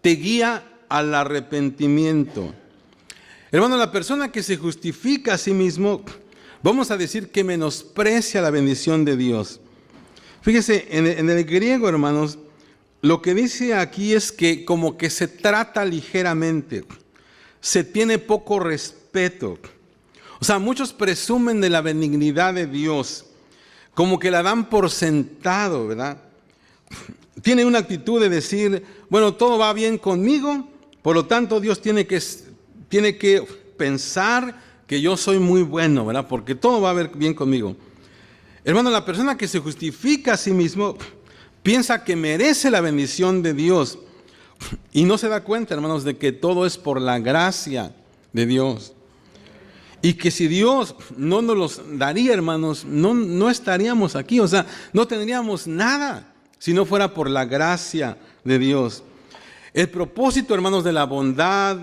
te guía al arrepentimiento. Hermano, la persona que se justifica a sí mismo, vamos a decir que menosprecia la bendición de Dios. Fíjese, en el griego, hermanos, lo que dice aquí es que como que se trata ligeramente, se tiene poco respeto. O sea, muchos presumen de la benignidad de Dios, como que la dan por sentado, ¿verdad? Tiene una actitud de decir, bueno, todo va bien conmigo, por lo tanto Dios tiene que pensar que yo soy muy bueno, ¿verdad? Porque todo va a ver bien conmigo. Hermano, la persona que se justifica a sí mismo piensa que merece la bendición de Dios y no se da cuenta, hermanos, de que todo es por la gracia de Dios. Y que si Dios no nos los daría, hermanos, no estaríamos aquí, o sea, no tendríamos nada si no fuera por la gracia de Dios. El propósito, hermanos, de la bondad,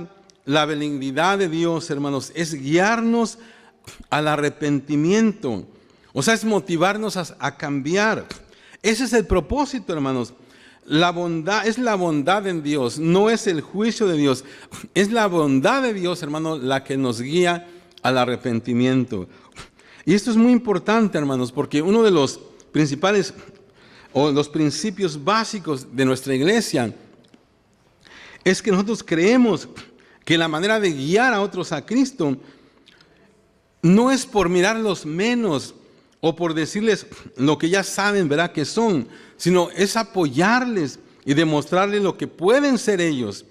la benignidad de Dios, hermanos, es guiarnos al arrepentimiento. O sea, es motivarnos a cambiar. Ese es el propósito, hermanos. La bondad es la bondad en Dios, no es el juicio de Dios. Es la bondad de Dios, hermano, la que nos guía al arrepentimiento. Y esto es muy importante, hermanos, porque uno de los principales o los principios básicos de nuestra iglesia es que nosotros creemos que la manera de guiar a otros a Cristo no es por mirarlos menos o por decirles lo que ya saben, ¿verdad?, que son, sino es apoyarles y demostrarles lo que pueden ser ellos.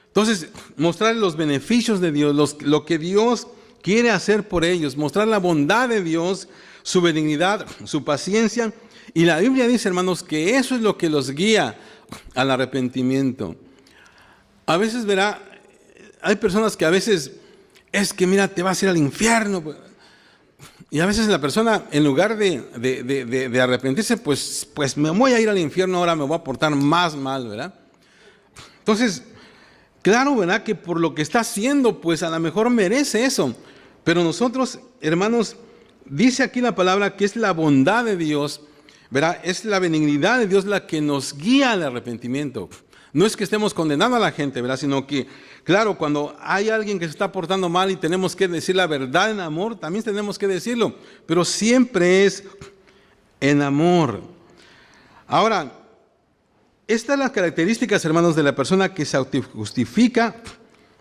Entonces, mostrarles los beneficios de Dios, lo que Dios quiere hacer por ellos, mostrar la bondad de Dios, su benignidad, su paciencia. Y la Biblia dice, hermanos, que eso es lo que los guía al arrepentimiento. A veces, verá, hay personas que a veces, es que mira, te vas a ir al infierno. Y a veces la persona, en lugar de arrepentirse, pues me voy a ir al infierno, ahora me voy a portar más mal, ¿verdad? Entonces, claro, ¿verdad?, que por lo que está haciendo, pues a lo mejor merece eso. Pero nosotros, hermanos, dice aquí la palabra que es la bondad de Dios, ¿verdad? Es la benignidad de Dios la que nos guía al arrepentimiento. No es que estemos condenando a la gente, ¿verdad?, sino que, claro, cuando hay alguien que se está portando mal y tenemos que decir la verdad en amor, también tenemos que decirlo, pero siempre es en amor. Ahora, estas son las características, hermanos, de la persona que se justifica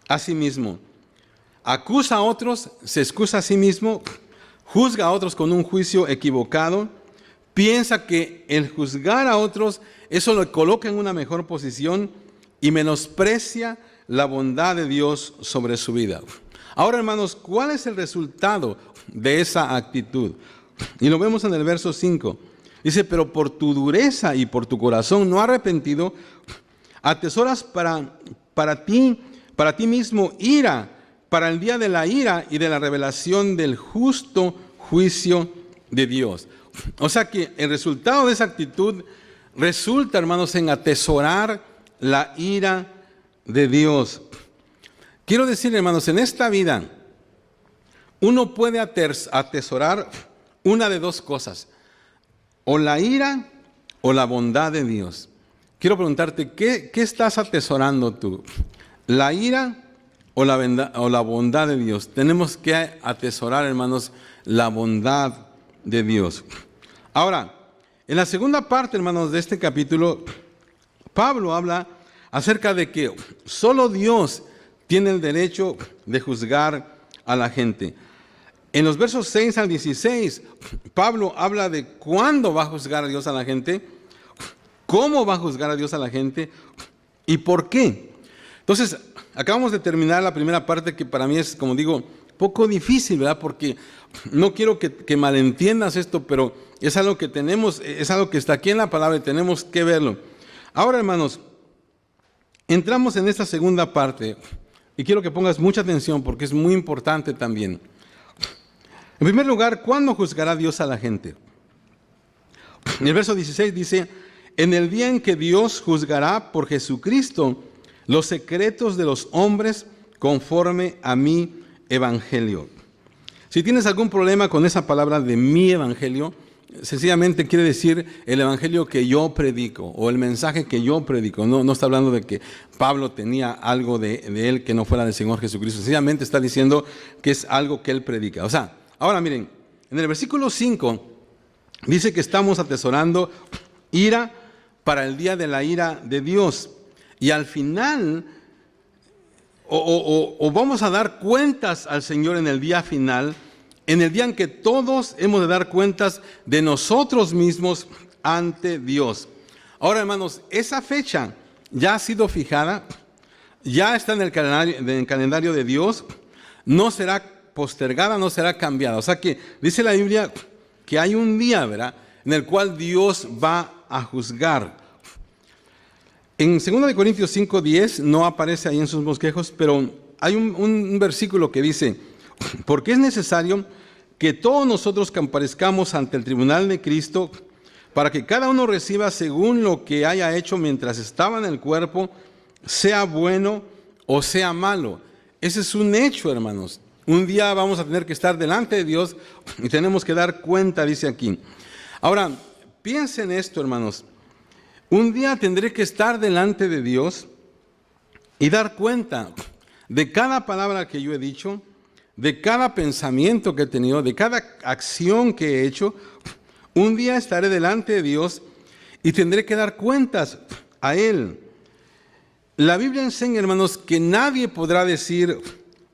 a sí mismo. Acusa a otros, se excusa a sí mismo, juzga a otros con un juicio equivocado, piensa que el juzgar a otros, eso lo coloca en una mejor posición y menosprecia la bondad de Dios sobre su vida. Ahora, hermanos, ¿cuál es el resultado de esa actitud? Y lo vemos en el verso 5. Dice, pero por tu dureza y por tu corazón no arrepentido, atesoras para ti mismo ira, para el día de la ira y de la revelación del justo juicio de Dios. O sea que el resultado de esa actitud resulta, hermanos, en atesorar la ira de Dios. Quiero decir, hermanos, en esta vida uno puede atesorar una de dos cosas: o la ira o la bondad de Dios. Quiero preguntarte, ¿qué estás atesorando tú? ¿La ira o la bondad de Dios? Tenemos que atesorar, hermanos, la bondad de Dios. Ahora, en la segunda parte, hermanos, de este capítulo, Pablo habla acerca de que solo Dios tiene el derecho de juzgar a la gente. En los versos 6 al 16, Pablo habla de cuándo va a juzgar a Dios a la gente, cómo va a juzgar a Dios a la gente y por qué. Entonces, acabamos de terminar la primera parte, que para mí es, como digo, poco difícil, ¿verdad? Porque no quiero que malentiendas esto, pero es algo que tenemos, es algo que está aquí en la palabra y tenemos que verlo. Ahora, hermanos, entramos en esta segunda parte y quiero que pongas mucha atención porque es muy importante también. En primer lugar, ¿cuándo juzgará Dios a la gente? En el verso 16 dice, en el día en que Dios juzgará por Jesucristo los secretos de los hombres conforme a mi evangelio. Si tienes algún problema con esa palabra de mi evangelio, sencillamente quiere decir el evangelio que yo predico o el mensaje que yo predico. No está hablando de que Pablo tenía algo de él que no fuera del Señor Jesucristo. Sencillamente está diciendo que es algo que él predica. O sea, ahora miren, en el versículo 5 dice que estamos atesorando ira para el día de la ira de Dios. Y al final, o vamos a dar cuentas al Señor en el día final, en el día en que todos hemos de dar cuentas de nosotros mismos ante Dios. Ahora, hermanos, esa fecha ya ha sido fijada, ya está en el calendario de Dios, no será postergada, no será cambiada. O sea que dice la Biblia que hay un día, ¿verdad?, en el cual Dios va a juzgar. En 2 Corintios 5:10 no aparece ahí en sus bosquejos, pero hay un versículo que dice: porque es necesario que todos nosotros comparezcamos ante el tribunal de Cristo, para que cada uno reciba según lo que haya hecho mientras estaba en el cuerpo, sea bueno o sea malo. Ese es un hecho, hermanos. Un día vamos a tener que estar delante de Dios y tenemos que dar cuenta, dice aquí. Ahora, piensen esto, hermanos. Un día tendré que estar delante de Dios y dar cuenta de cada palabra que yo he dicho, de cada pensamiento que he tenido, de cada acción que he hecho. Un día estaré delante de Dios y tendré que dar cuentas a Él. La Biblia enseña, hermanos, que nadie podrá decir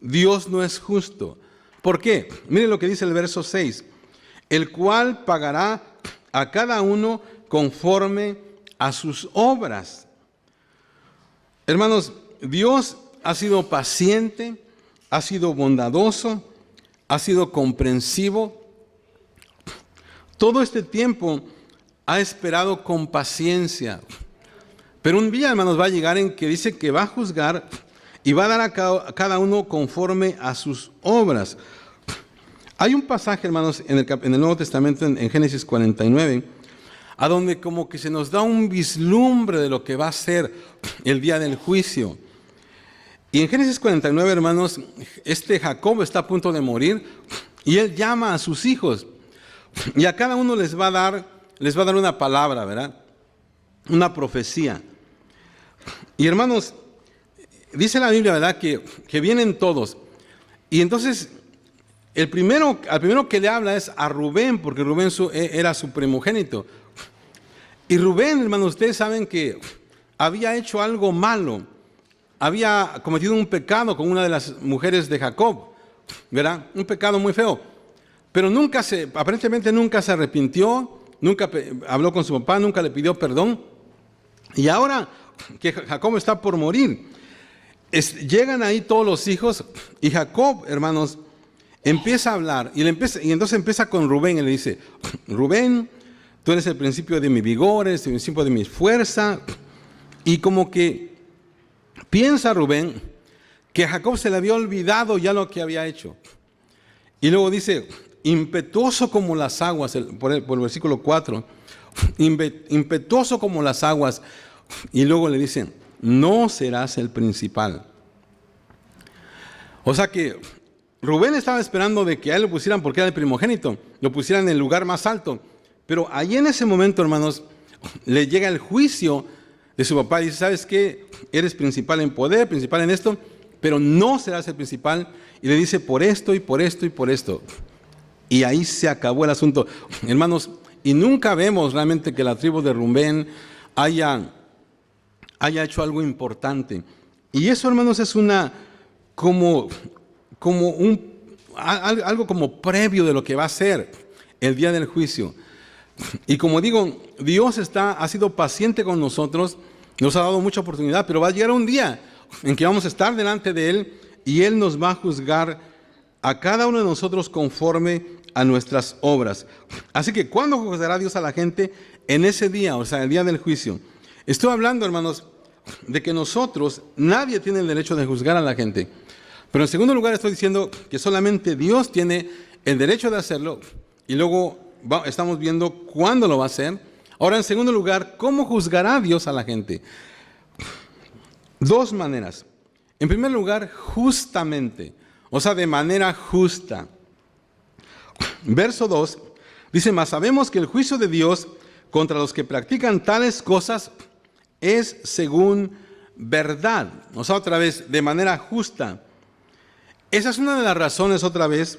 Dios no es justo. ¿Por qué? Miren lo que dice el verso 6. El cual pagará a cada uno conforme a sus obras. Hermanos, Dios ha sido paciente, ha sido bondadoso, ha sido comprensivo. Todo este tiempo ha esperado con paciencia. Pero un día, hermanos, va a llegar en que dice que va a juzgar y va a dar a cada uno conforme a sus obras. Hay un pasaje, hermanos, en el Nuevo Testamento, en Génesis 49, a donde como que se nos da un vislumbre de lo que va a ser el día del juicio. Y en Génesis 49, hermanos, Jacob está a punto de morir y él llama a sus hijos y a cada uno les va a dar una palabra, ¿verdad? Una profecía. Y hermanos, dice la Biblia, ¿verdad?, que vienen todos. Y entonces al primero que le habla es a Rubén, porque Rubén era su primogénito. Y Rubén, hermanos, ustedes saben que había hecho algo malo. Había cometido un pecado con una de las mujeres de Jacob, ¿verdad? Un pecado muy feo. Pero aparentemente nunca se arrepintió, nunca habló con su papá, nunca le pidió perdón. Y ahora que Jacob está por morir, llegan ahí todos los hijos y Jacob, hermanos, empieza a hablar y entonces empieza con Rubén y le dice: Rubén, tú eres el principio de mi vigor, eres el principio de mi fuerza. Y como que piensa Rubén que a Jacob se le había olvidado ya lo que había hecho. Y luego dice: impetuoso como las aguas, por el versículo 4, impetuoso como las aguas. Y luego le dicen: no serás el principal. O sea que Rubén estaba esperando de que a él lo pusieran, porque era el primogénito, lo pusieran en el lugar más alto. Pero ahí en ese momento, hermanos, le llega el juicio de su papá y dice: ¿sabes qué? Eres principal en poder, principal en esto, pero no serás el principal. Y le dice: por esto y por esto y por esto. Y ahí se acabó el asunto, hermanos. Y nunca vemos realmente que la tribu de Rubén haya hecho algo importante. Y eso, hermanos, es algo como previo de lo que va a ser el día del juicio. Y como digo, Dios ha sido paciente con nosotros, nos ha dado mucha oportunidad, pero va a llegar un día en que vamos a estar delante de Él y Él nos va a juzgar a cada uno de nosotros conforme a nuestras obras. Así que, ¿cuándo juzgará Dios a la gente? En ese día, o sea, el día del juicio. Estoy hablando, hermanos, de que nadie tiene el derecho de juzgar a la gente. Pero en segundo lugar estoy diciendo que solamente Dios tiene el derecho de hacerlo. Y luego estamos viendo cuándo lo va a hacer. Ahora, en segundo lugar, ¿cómo juzgará Dios a la gente? Dos maneras. En primer lugar, justamente, o sea, de manera justa. Verso 2 Dice, mas sabemos que el juicio de Dios contra los que practican tales cosas es según verdad. O sea, otra vez, de manera justa. Esa es una de las razones, otra vez,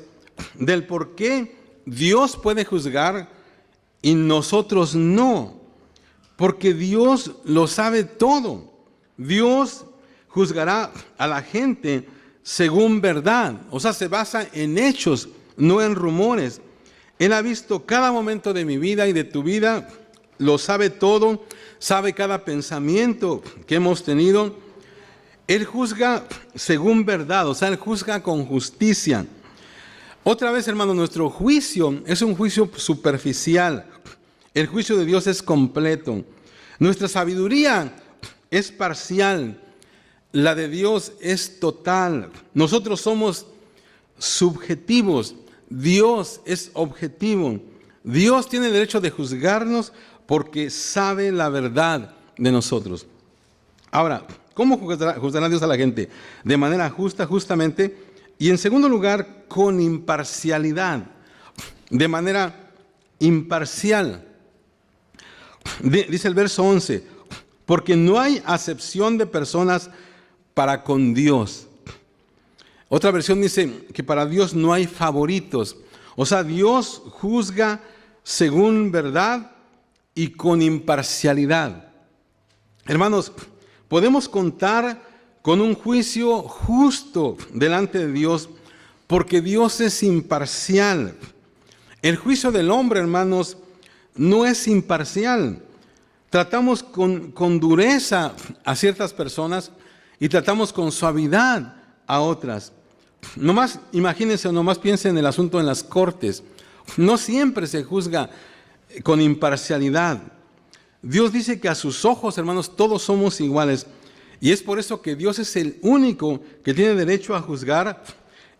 del por qué Dios puede juzgar y nosotros no. Porque Dios lo sabe todo. Dios juzgará a la gente según verdad. O sea, se basa en hechos, no en rumores. Él ha visto cada momento de mi vida y de tu vida, lo sabe todo, sabe cada pensamiento que hemos tenido. Él juzga según verdad, o sea, Él juzga con justicia. Otra vez, hermano, nuestro juicio es un juicio superficial. El juicio de Dios es completo. Nuestra sabiduría es parcial. La de Dios es total. Nosotros somos subjetivos. Dios es objetivo. Dios tiene el derecho de juzgarnos porque sabe la verdad de nosotros. Ahora, ¿cómo juzgará Dios a la gente? De manera justa, justamente. Y en segundo lugar, con imparcialidad. De manera imparcial. Dice el verso 11, porque no hay acepción de personas para con Dios. Otra versión dice que para Dios no hay favoritos. O sea, Dios juzga según verdad y con imparcialidad. Hermanos, podemos contar con un juicio justo delante de Dios porque Dios es imparcial. El juicio del hombre, hermanos, no es imparcial. Tratamos con dureza a ciertas personas y tratamos con suavidad a otras. Nomás imagínense o nomás piensen en el asunto en las cortes. No siempre se juzga con imparcialidad. Dios dice que a sus ojos, hermanos, todos somos iguales. Y es por eso que Dios es el único que tiene derecho a juzgar.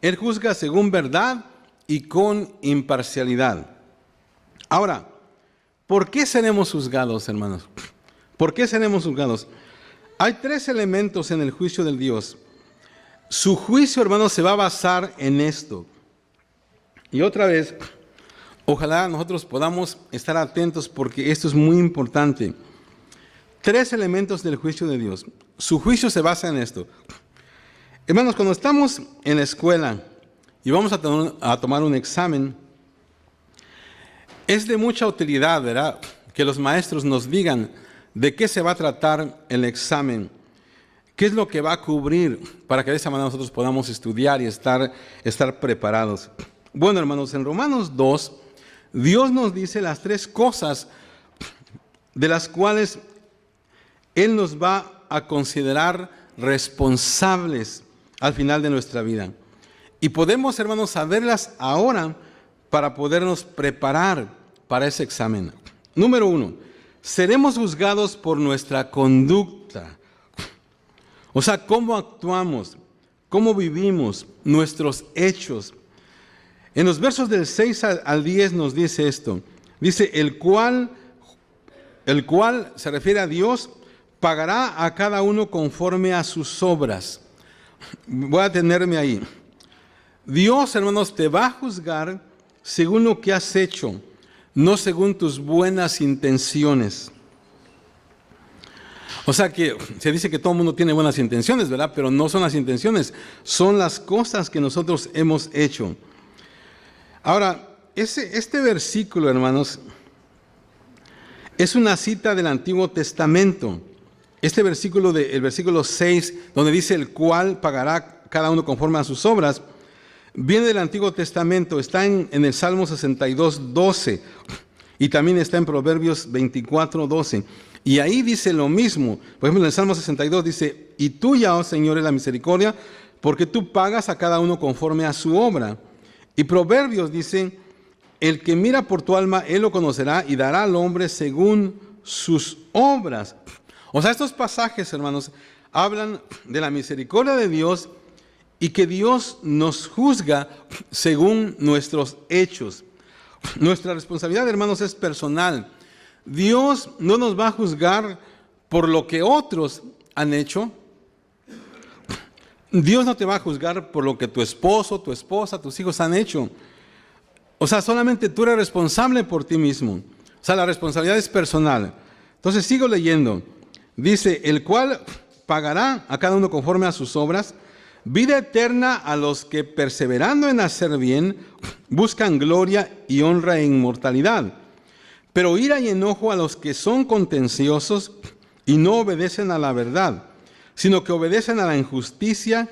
Él juzga según verdad y con imparcialidad. Ahora, ¿por qué seremos juzgados, hermanos? ¿Por qué seremos juzgados? Hay tres elementos en el juicio del Dios. Su juicio, hermanos, se va a basar en esto. Y otra vez, ojalá nosotros podamos estar atentos porque esto es muy importante. Tres elementos del juicio de Dios. Su juicio se basa en esto. Hermanos, cuando estamos en la escuela y vamos a tomar un examen, es de mucha utilidad, ¿verdad?, que los maestros nos digan de qué se va a tratar el examen. ¿Qué es lo que va a cubrir para que de esa manera nosotros podamos estudiar y estar preparados? Bueno, hermanos, en Romanos 2, Dios nos dice las tres cosas de las cuales Él nos va a considerar responsables al final de nuestra vida. Y podemos, hermanos, saberlas ahora para podernos preparar para ese examen. Número 1, seremos juzgados por nuestra conducta. O sea, cómo actuamos, cómo vivimos, nuestros hechos. En los versos del 6 al 10 nos dice esto. Dice, el cual se refiere a Dios, pagará a cada uno conforme a sus obras. Voy a tenerme ahí. Dios, hermanos, te va a juzgar según lo que has hecho, no según tus buenas intenciones. O sea que se dice que todo el mundo tiene buenas intenciones, ¿verdad? Pero no son las intenciones, son las cosas que nosotros hemos hecho. Ahora, este versículo, hermanos, es una cita del Antiguo Testamento. Este versículo, el versículo 6, donde dice el cual pagará cada uno conforme a sus obras, viene del Antiguo Testamento, está en el Salmo 62, 12, y también está en Proverbios 24, 12. Y ahí dice lo mismo. Por ejemplo, en el Salmo 62 dice, y tuya, oh Señor, es la misericordia, porque tú pagas a cada uno conforme a su obra. Y Proverbios dice, el que mira por tu alma, él lo conocerá y dará al hombre según sus obras. O sea, estos pasajes, hermanos, hablan de la misericordia de Dios y que Dios nos juzga según nuestros hechos. Nuestra responsabilidad, hermanos, es personal. Dios no nos va a juzgar por lo que otros han hecho. Dios no te va a juzgar por lo que tu esposo, tu esposa, tus hijos han hecho. O sea, solamente tú eres responsable por ti mismo. O sea, la responsabilidad es personal. Entonces sigo leyendo. Dice, el cual pagará a cada uno conforme a sus obras, vida eterna a los que perseverando en hacer bien, buscan gloria y honra e inmortalidad. Pero ira y enojo a los que son contenciosos y no obedecen a la verdad, sino que obedecen a la injusticia,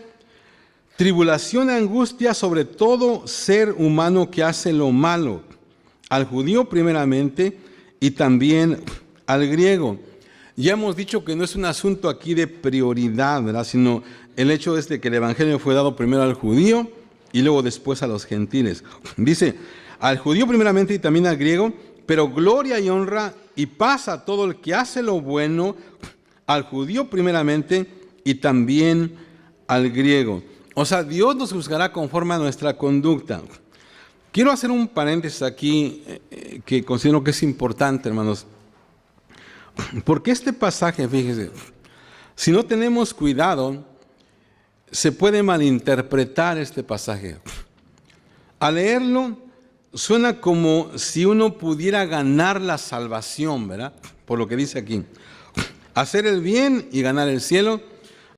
tribulación y angustia sobre todo ser humano que hace lo malo, al judío primeramente y también al griego. Ya hemos dicho que no es un asunto aquí de prioridad, ¿verdad? Sino el hecho es de que el evangelio fue dado primero al judío y luego después a los gentiles. Dice, al judío primeramente y también al griego, pero gloria y honra y paz a todo el que hace lo bueno, al judío primeramente y también al griego. O sea, Dios nos juzgará conforme a nuestra conducta. Quiero hacer un paréntesis aquí que considero que es importante, hermanos. Porque este pasaje, fíjese, si no tenemos cuidado, se puede malinterpretar este pasaje. Al leerlo, suena como si uno pudiera ganar la salvación, ¿verdad? Por lo que dice aquí. Hacer el bien y ganar el cielo,